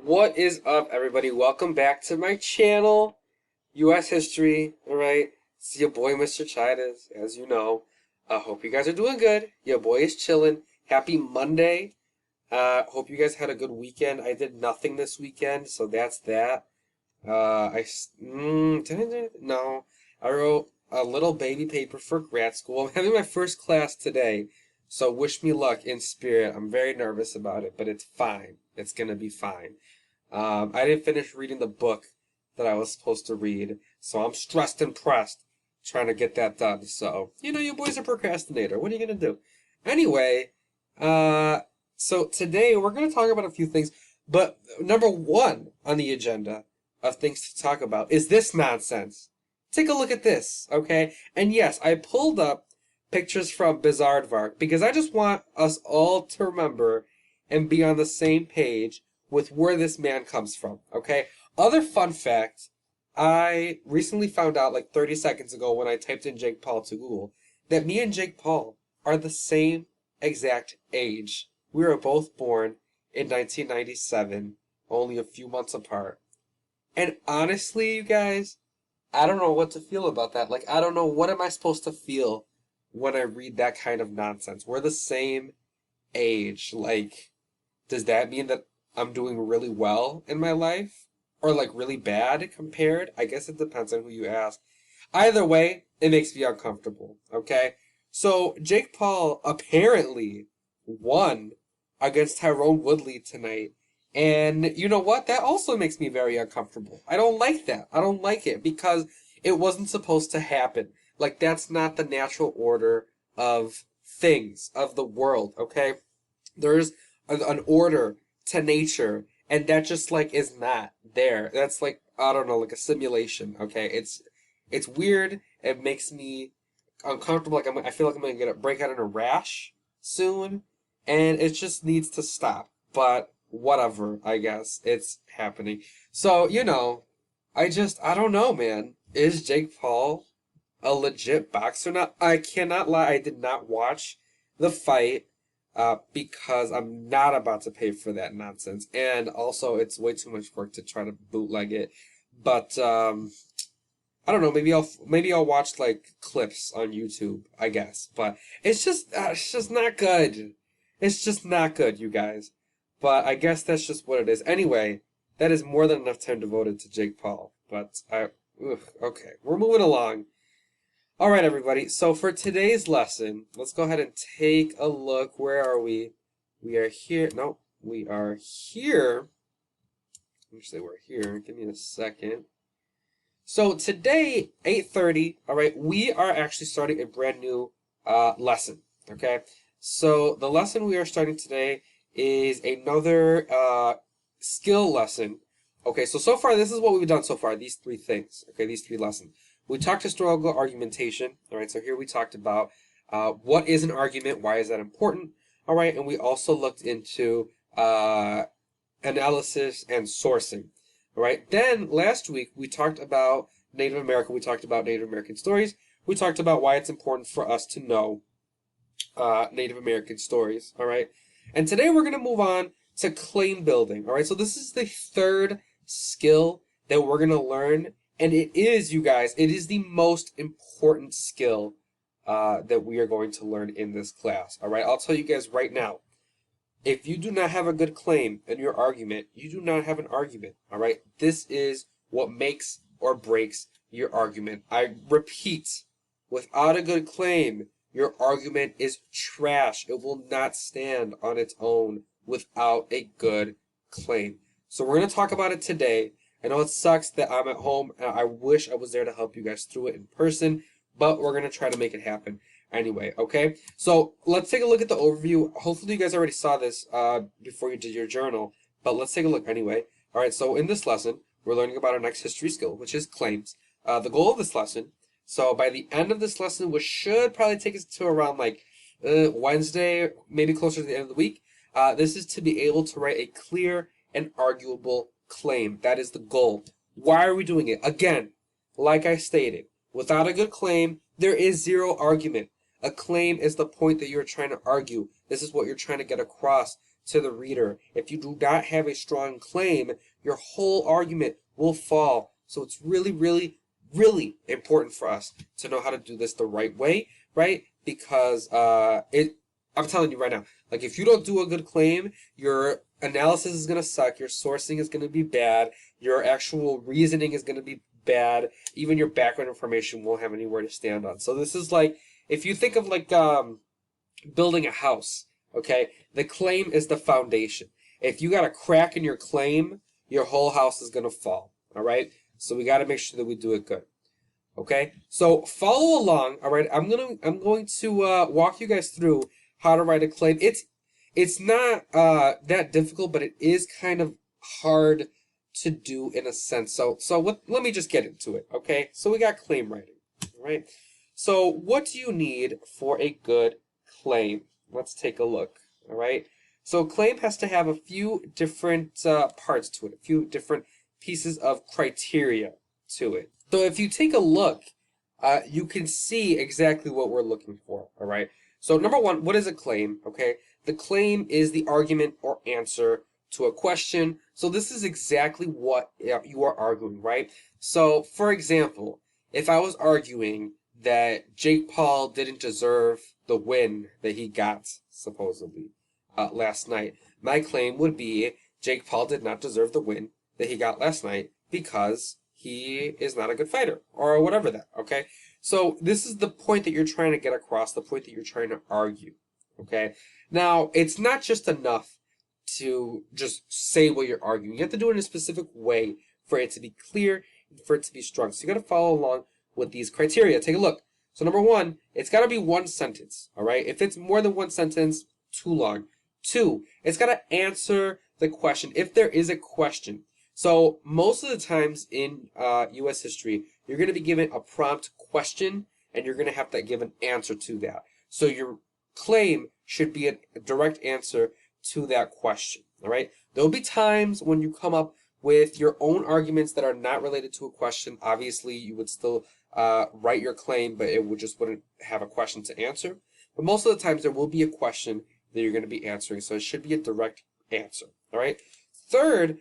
What is up, everybody? Welcome back to my channel, U.S. History. All right, it's your boy, Mr. Chidas, as you know. I hope you guys are doing good. Your boy is chilling. Happy Monday. Hope you guys had a good weekend. I did nothing this weekend, so that's that. No. I wrote a little baby paper for grad school. I'm having my first class today, so wish me luck in spirit. I'm very nervous about it, but it's fine. It's gonna be fine. I didn't finish reading the book that I was supposed to read, so I'm stressed and pressed trying to get that done. So, your boy's a procrastinator. What are you gonna do? Anyway, so today we're gonna talk about a few things, but number one on the agenda of things to talk about is this nonsense. Take a look at this, okay? And yes, I pulled up pictures from Bizarrevark because I just want us all to remember and be on the same page with where this man comes from, okay? Other fun fact, I recently found out like 30 seconds ago when I typed in Jake Paul to Google that me and Jake Paul are the same exact age. We were both born in 1997, only a few months apart. And honestly, you guys, I don't know what to feel about that. Like, I don't know, what am I supposed to feel when I read that kind of nonsense? We're the same age. Like, does that mean that I'm doing really well in my life? Or like really bad compared? I guess it depends on who you ask. Either way, it makes me uncomfortable, okay? So, Jake Paul apparently won against Tyrone Woodley tonight. And you know what? That also makes me very uncomfortable. I don't like that. I don't like it because it wasn't supposed to happen. Like, that's not the natural order of things, of the world, okay? There's an order to nature, and that just like is not there. That's like, I don't know, like a simulation. Okay, it's weird. It makes me uncomfortable. Like I feel like I'm gonna get a break out in a rash soon, and it just needs to stop. But whatever, I guess it's happening. So I don't know, man. Is Jake Paul a legit boxer now? I cannot lie. I did not watch the fight because I'm not about to pay for that nonsense. And also, it's way too much work to try to bootleg it. But I don't know. Maybe I'll watch like clips on YouTube, I guess. But it's just not good. It's just not good, you guys. But I guess that's just what it is. Anyway, that is more than enough time devoted to Jake Paul. Okay, we're moving along. All right, everybody. So for today's lesson, let's go ahead and take a look. Where are we? We are here. No, we are here. Actually, we're here. Give me a second. So today, 8:30. All right, we are actually starting a brand new lesson. Okay. So the lesson we are starting today is another skill lesson. Okay. So far, this is what we've done so far. These three things. Okay. These three lessons. We talked historical argumentation. All right, so here we talked about what is an argument, why is that important. All right, and we also looked into analysis and sourcing. All right, then last week we talked about Native America. We talked about Native American stories. We talked about why it's important for us to know Native American stories. All right, and today we're going to move on to claim building. All right, so this is the third skill that we're going to learn. And it is, you guys, it is the most important skill that we are going to learn in this class. All right, I'll tell you guys right now. If you do not have a good claim in your argument, you do not have an argument. All right, this is what makes or breaks your argument. I repeat, without a good claim, your argument is trash. It will not stand on its own without a good claim. So we're going to talk about it today. I know it sucks that I'm at home, and I wish I was there to help you guys through it in person, but we're going to try to make it happen anyway, okay? So let's take a look at the overview. Hopefully you guys already saw this before you did your journal, but let's take a look anyway. All right, so in this lesson, we're learning about our next history skill, which is claims. The goal of this lesson, so by the end of this lesson, which should probably take us to around like Wednesday, maybe closer to the end of the week, this is to be able to write a clear and arguable claim. That is the goal. Why are we doing it? Again, like I stated, without a good claim, there is zero argument. A claim is the point that you're trying to argue. This is what you're trying to get across to the reader. If you do not have a strong claim, your whole argument will fall. So it's really, really, really important for us to know how to do this the right way, right? Because I'm telling you right now, like if you don't do a good claim, your analysis is going to suck, your sourcing is going to be bad, your actual reasoning is going to be bad, even your background information won't have anywhere to stand on. So this is like, if you think of like building a house, okay, the claim is the foundation. If you got a crack in your claim, your whole house is going to fall, all right? So we got to make sure that we do it good. Okay? So follow along, all right? I'm going to walk you guys through how to write a claim. It's not that difficult, but it is kind of hard to do in a sense. So let me just get into it, okay? So we got claim writing, all right? So what do you need for a good claim? Let's take a look, all right? So claim has to have a few different parts to it, a few different pieces of criteria to it. So if you take a look, you can see exactly what we're looking for, all right? So number one, what is a claim, okay? The claim is the argument or answer to a question. So this is exactly what you are arguing, right? So for example, if I was arguing that Jake Paul didn't deserve the win that he got, supposedly, last night, my claim would be Jake Paul did not deserve the win that he got last night because he is not a good fighter, or whatever that, okay? So this is the point that you're trying to get across, the point that you're trying to argue, okay? Now, it's not just enough to just say what you're arguing. You have to do it in a specific way for it to be clear, for it to be strong. So you got to follow along with these criteria. Take a look. So number one, it's got to be one sentence, all right? If it's more than one sentence, too long. Two, it's got to answer the question, if there is a question. So most of the times in U.S. history, you're going to be given a prompt question, and you're going to have to give an answer to that. So your claim should be a direct answer to that question, all right? There'll be times when you come up with your own arguments that are not related to a question. Obviously, you would still write your claim, but it wouldn't have a question to answer. But most of the times, there will be a question that you're going to be answering, so it should be a direct answer, all right? Third,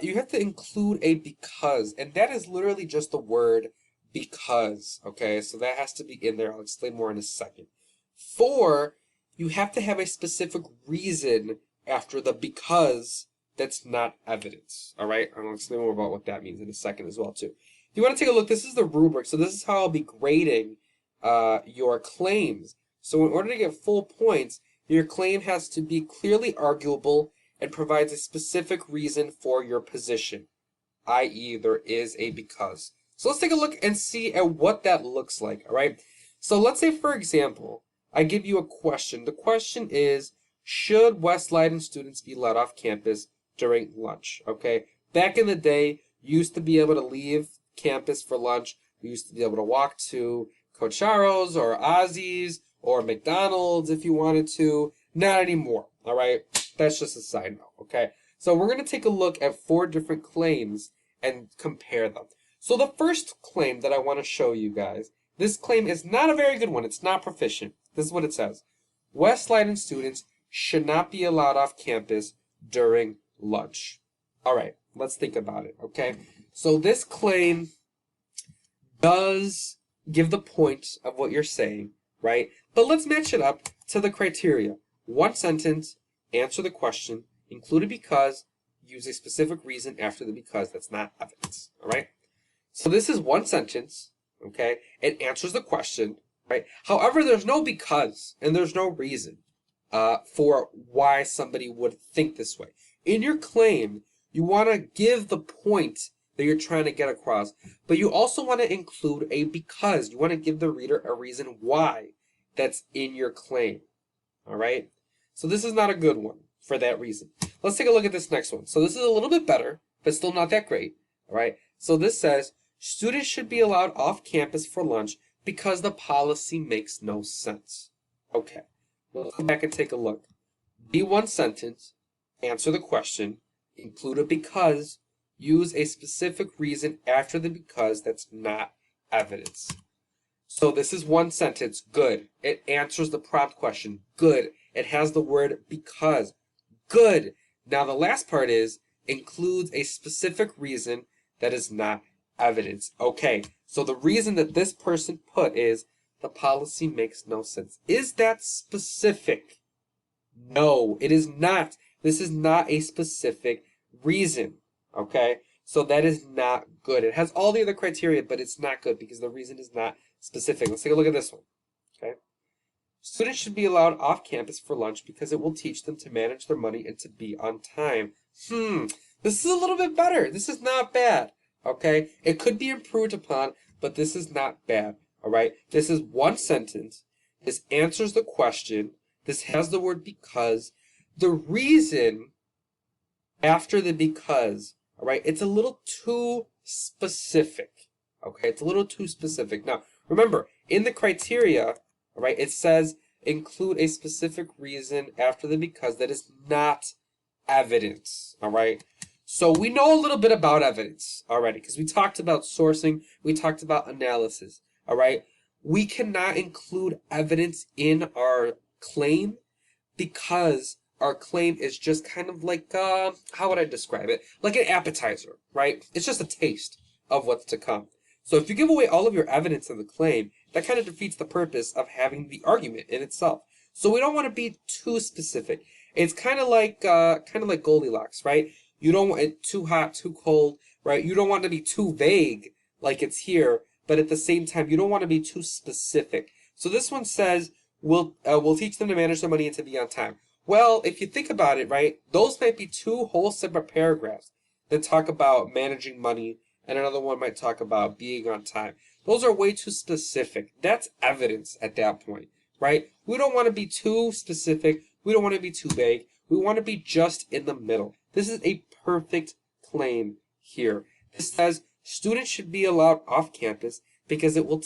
you have to include a because, and that is literally just the word because, okay? So that has to be in there. I'll explain more in a second. Four, you have to have a specific reason after the because that's not evidence, all right? I'll explain more about what that means in a second as well, too. If you want to take a look, this is the rubric. So this is how I'll be grading your claims. So in order to get full points, your claim has to be clearly arguable and provides a specific reason for your position, i.e. there is a because. So let's take a look and see at what that looks like, all right? So let's say, for example, I give you a question. The question is, should West Leiden students be let off campus during lunch, okay? Back in the day, you used to be able to leave campus for lunch. You used to be able to walk to Cocharo's or Ozzy's or McDonald's if you wanted to. Not anymore, all right? That's just a side note, okay? So we're going to take a look at 4 different claims and compare them. So the first claim that I want to show you guys, this claim is not a very good one. It's not proficient. This is what it says. West Leiden students should not be allowed off campus during lunch. All right, let's think about it, okay? So this claim does give the point of what you're saying, right? But let's match it up to the criteria. One sentence, answer the question, include a because, use a specific reason after the because. That's not evidence, all right? So this is one sentence, okay? It answers the question, right? However, there's no because, and there's no reason for why somebody would think this way. In your claim, you want to give the point that you're trying to get across, but you also want to include a because. You want to give the reader a reason why that's in your claim, all right? So this is not a good one for that reason. Let's take a look at this next one. So this is a little bit better, but still not that great, all right? So this says, students should be allowed off campus for lunch because the policy makes no sense. Okay, let's go back and take a look. Be one sentence, answer the question, include a because, use a specific reason after the because that's not evidence. So this is one sentence, good. It answers the prompt question, good. It has the word because, Good. Now the last part is includes a specific reason that is not evidence. Okay, so the reason that this person put is the policy makes no sense. Is that specific? No, it is not. This is not a specific reason. Okay, so that is not good. It has all the other criteria, but it's not good because the reason is not specific. Let's take a look at this one. Okay. Students should be allowed off campus for lunch because it will teach them to manage their money and to be on time. This is a little bit better. This is not bad. Okay? It could be improved upon, but this is not bad. Alright? This is one sentence. This answers the question. This has the word because. The reason after the because, alright, it's a little too specific. Okay? It's a little too specific. Now, remember, in the criteria, all right, it says include a specific reason after the because that is not evidence. All right. So we know a little bit about evidence already because we talked about sourcing, we talked about analysis. All right. We cannot include evidence in our claim because our claim is just kind of like, how would I describe it? Like an appetizer, right? It's just a taste of what's to come. So if you give away all of your evidence in the claim, that kind of defeats the purpose of having the argument in itself. So we don't want to be too specific. It's kind of like Goldilocks, right? You don't want it too hot, too cold, right? You don't want to be too vague like it's here, but at the same time, you don't want to be too specific. So this one says, we'll teach them to manage their money and to be on time. Well, if you think about it, right, those might be two whole separate paragraphs that talk about managing money, and another one might talk about being on time. Those are way too specific. That's evidence at that point, right? We don't want to be too specific. We don't want to be too vague. We want to be just in the middle. This is a perfect claim here. This says students should be allowed off campus because it will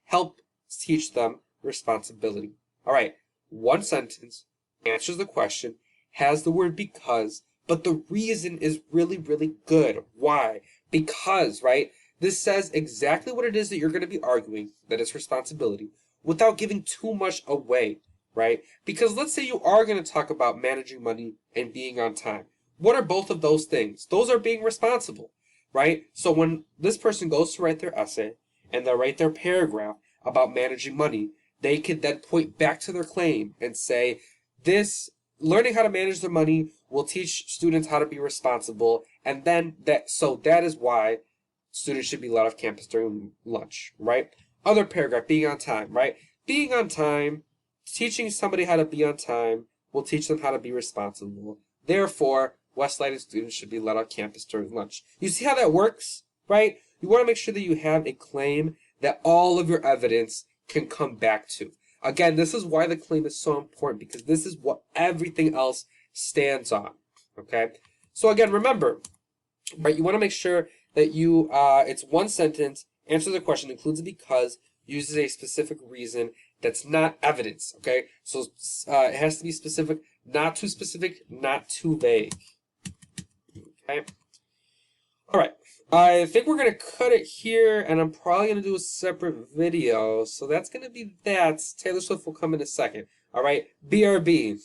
help teach them responsibility. All right, one sentence, answers the question, has the word because, but the reason is really, really good. Why? Because, right, this says exactly what it is that you're going to be arguing, that is responsibility, without giving too much away, right? Because let's say you are going to talk about managing money and being on time. What are both of those things? Those are being responsible, right? So when this person goes to write their essay and they'll write their paragraph about managing money, they could then point back to their claim and say, learning how to manage their money will teach students how to be responsible, and then that is why students should be let off campus during lunch, right? Other paragraph, being on time, right? Being on time, teaching somebody how to be on time will teach them how to be responsible. Therefore, West Leiden students should be let off campus during lunch. You see how that works, right? You want to make sure that you have a claim that all of your evidence can come back to. Again, this is why the claim is so important, because this is what everything else stands on, okay? So again, remember, right, you want to make sure that it's one sentence, answers the question, includes a because, uses a specific reason that's not evidence, okay? So it has to be specific, not too vague, okay? All right, I think we're going to cut it here, and I'm probably going to do a separate video, so that's going to be that. Taylor Swift will come in a second. All right, BRB.